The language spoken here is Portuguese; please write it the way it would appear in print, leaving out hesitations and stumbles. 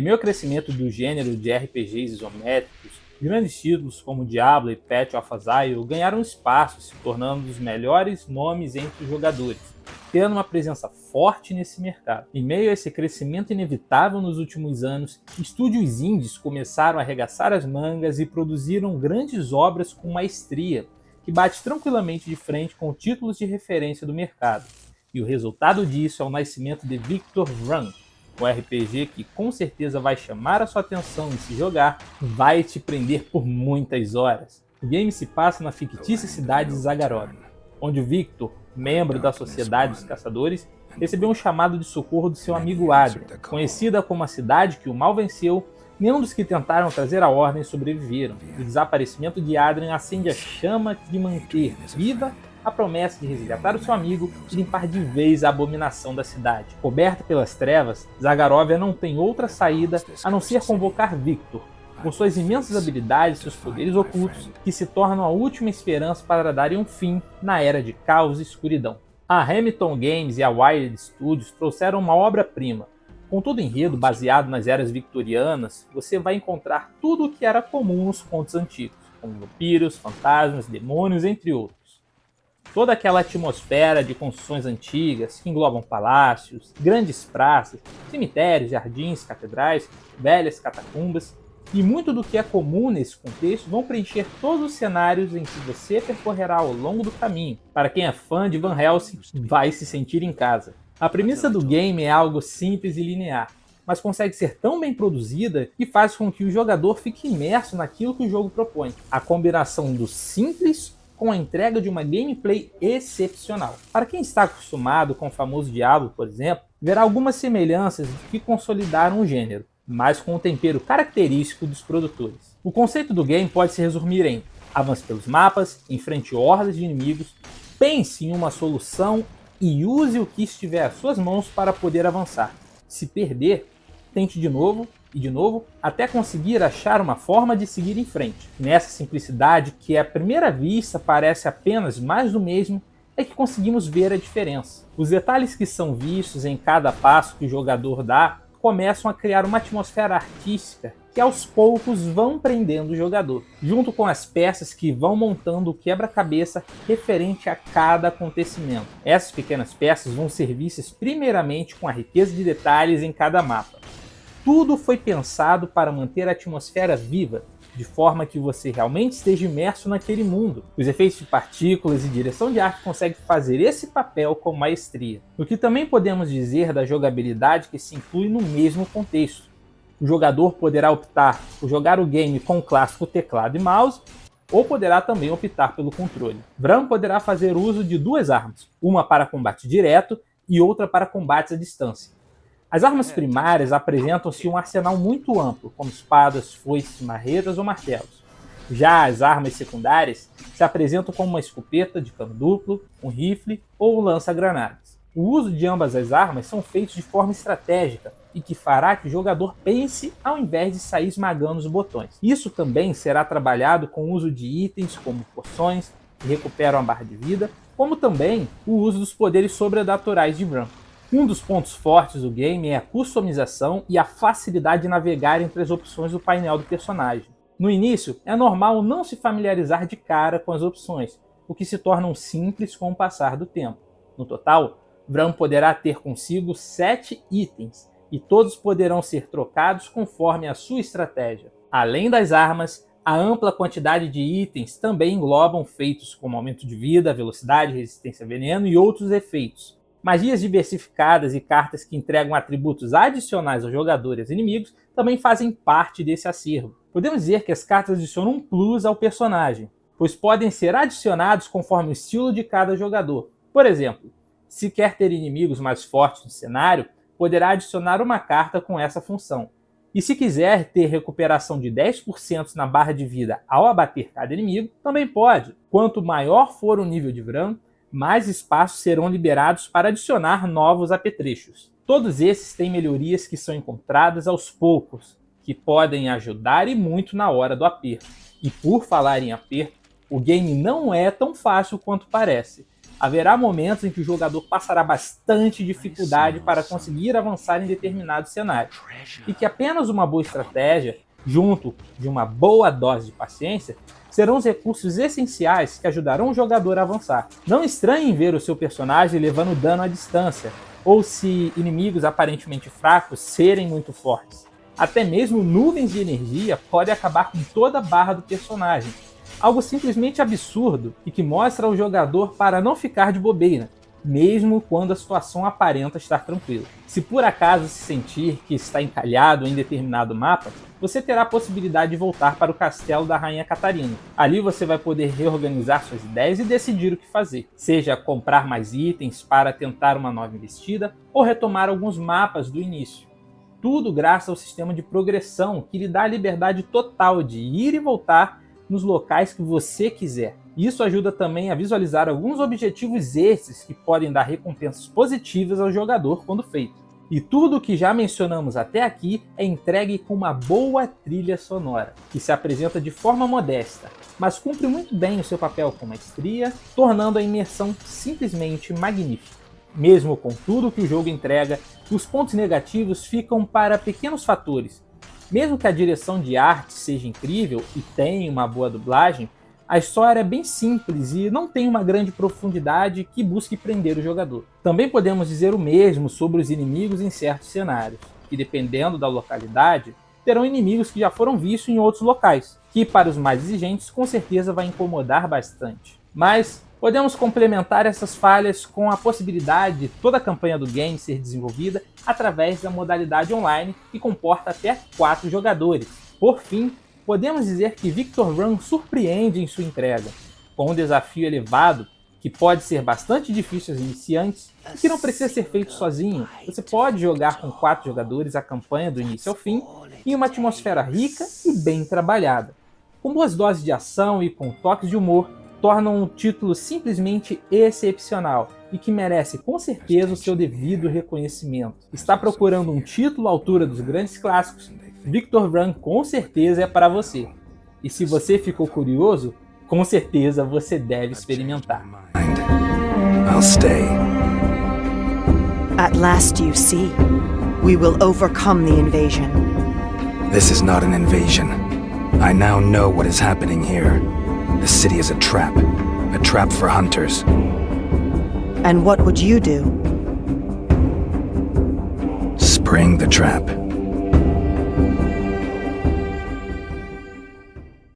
meio ao crescimento do gênero de RPGs isométricos, grandes títulos como Diablo e Path of Exile ganharam espaço, se tornando um dos melhores nomes entre os jogadores, tendo uma presença forte nesse mercado. Em meio a esse crescimento inevitável nos últimos anos, estúdios indies começaram a arregaçar as mangas e produziram grandes obras com maestria, que bate tranquilamente de frente com títulos de referência do mercado. E o resultado disso é o nascimento de Victor Run, um RPG que com certeza vai chamar a sua atenção e, se jogar, vai te prender por muitas horas. O game se passa na fictícia cidade de Zagarov, onde o Victor, membro da Sociedade dos Caçadores, recebeu um chamado de socorro do seu amigo Adrian. Conhecida como a cidade que o mal venceu, nenhum dos que tentaram trazer a ordem sobreviveram. O desaparecimento de Adrian acende a chama de manter viva a promessa de resgatar o seu amigo e limpar de vez a abominação da cidade. Coberta pelas trevas, Zagarovia não tem outra saída a não ser convocar Victor, com suas imensas habilidades e seus poderes ocultos, que se tornam a última esperança para darem um fim na era de caos e escuridão. A Hamilton Games e a Wired Studios trouxeram uma obra-prima. Com todo o enredo baseado nas eras victorianas, você vai encontrar tudo o que era comum nos contos antigos, como vampiros, fantasmas, demônios, entre outros. Toda aquela atmosfera de construções antigas que englobam palácios, grandes praças, cemitérios, jardins, catedrais, velhas catacumbas, e muito do que é comum nesse contexto vão preencher todos os cenários em que você percorrerá ao longo do caminho. Para quem é fã de Van Helsing, vai se sentir em casa. A premissa do game é algo simples e linear, mas consegue ser tão bem produzida que faz com que o jogador fique imerso naquilo que o jogo propõe. A combinação do simples com a entrega de uma gameplay excepcional. Para quem está acostumado com o famoso Diablo, por exemplo, verá algumas semelhanças que consolidaram o gênero, mas com o tempero característico dos produtores. O conceito do game pode se resumir em: avance pelos mapas, enfrente hordas de inimigos, pense em uma solução e use o que estiver às suas mãos para poder avançar. Se perder, tente de novo e de novo, até conseguir achar uma forma de seguir em frente. Nessa simplicidade, que à primeira vista parece apenas mais do mesmo, é que conseguimos ver a diferença. Os detalhes que são vistos em cada passo que o jogador dá começam a criar uma atmosfera artística que aos poucos vão prendendo o jogador, junto com as peças que vão montando o quebra-cabeça referente a cada acontecimento. Essas pequenas peças vão ser vistas primeiramente com a riqueza de detalhes em cada mapa. Tudo foi pensado para manter a atmosfera viva, de forma que você realmente esteja imerso naquele mundo. Os efeitos de partículas e direção de arte conseguem fazer esse papel com maestria. O que também podemos dizer da jogabilidade que se inclui no mesmo contexto. O jogador poderá optar por jogar o game com o clássico teclado e mouse, ou poderá também optar pelo controle. Bran poderá fazer uso de duas armas, uma para combate direto e outra para combates à distância. As armas primárias apresentam-se um arsenal muito amplo, como espadas, foices, marretas ou martelos. Já as armas secundárias se apresentam como uma escopeta de cano duplo, um rifle ou um lança-granadas. O uso de ambas as armas são feitos de forma estratégica e que fará que o jogador pense ao invés de sair esmagando os botões. Isso também será trabalhado com o uso de itens como poções, que recuperam a barra de vida, como também o uso dos poderes sobrenaturais de Bran. Um dos pontos fortes do game é a customização e a facilidade de navegar entre as opções do painel do personagem. No início, é normal não se familiarizar de cara com as opções, o que se tornam simples com o passar do tempo. No total, Bran poderá ter consigo 7 itens, e todos poderão ser trocados conforme a sua estratégia. Além das armas, a ampla quantidade de itens também englobam feitos como aumento de vida, velocidade, resistência a veneno e outros efeitos. Magias diversificadas e cartas que entregam atributos adicionais aos jogadores e inimigos também fazem parte desse acervo. Podemos dizer que as cartas adicionam um plus ao personagem, pois podem ser adicionados conforme o estilo de cada jogador. Por exemplo, se quer ter inimigos mais fortes no cenário, poderá adicionar uma carta com essa função. E se quiser ter recuperação de 10% na barra de vida ao abater cada inimigo, também pode. Quanto maior for o nível de Bran, mais espaços serão liberados para adicionar novos apetrechos. Todos esses têm melhorias que são encontradas aos poucos, que podem ajudar e muito na hora do aperto. E por falar em aperto, o game não é tão fácil quanto parece. Haverá momentos em que o jogador passará bastante dificuldade para conseguir avançar em determinado cenário, e que apenas uma boa estratégia, junto de uma boa dose de paciência, serão os recursos essenciais que ajudarão o jogador a avançar. Não estranhe em ver o seu personagem levando dano à distância, ou se inimigos aparentemente fracos serem muito fortes. Até mesmo nuvens de energia podem acabar com toda a barra do personagem, algo simplesmente absurdo e que mostra ao jogador para não ficar de bobeira, mesmo quando a situação aparenta estar tranquila. Se por acaso se sentir que está encalhado em determinado mapa, você terá a possibilidade de voltar para o castelo da Rainha Catarina. Ali você vai poder reorganizar suas ideias e decidir o que fazer, seja comprar mais itens para tentar uma nova investida ou retomar alguns mapas do início. Tudo graças ao sistema de progressão que lhe dá a liberdade total de ir e voltar nos locais que você quiser. Isso ajuda também a visualizar alguns objetivos extras que podem dar recompensas positivas ao jogador quando feito. E tudo o que já mencionamos até aqui é entregue com uma boa trilha sonora, que se apresenta de forma modesta, mas cumpre muito bem o seu papel com maestria, tornando a imersão simplesmente magnífica. Mesmo com tudo que o jogo entrega, os pontos negativos ficam para pequenos fatores. Mesmo que a direção de arte seja incrível e tenha uma boa dublagem, a história é bem simples e não tem uma grande profundidade que busque prender o jogador. Também podemos dizer o mesmo sobre os inimigos em certos cenários, que dependendo da localidade, terão inimigos que já foram vistos em outros locais, que para os mais exigentes com certeza vai incomodar bastante. Mas podemos complementar essas falhas com a possibilidade de toda a campanha do game ser desenvolvida através da modalidade online, que comporta até 4 jogadores. Por fim, podemos dizer que Victor Run surpreende em sua entrega, com um desafio elevado que pode ser bastante difícil aos iniciantes e que não precisa ser feito sozinho. Você pode jogar com 4 jogadores a campanha do início ao fim em uma atmosfera rica e bem trabalhada, com boas doses de ação e com toques de humor, tornam um título simplesmente excepcional e que merece com certeza o seu devido reconhecimento. Está procurando um título à altura dos grandes clássicos? Victor Run com certeza é para você. E se você ficou curioso, com certeza você deve experimentar. I'll stay. At last you see. We will overcome the invasion. This is not an invasion. I now know what is happening here. The city is a trap for hunters. And what would you do? Spring the trap.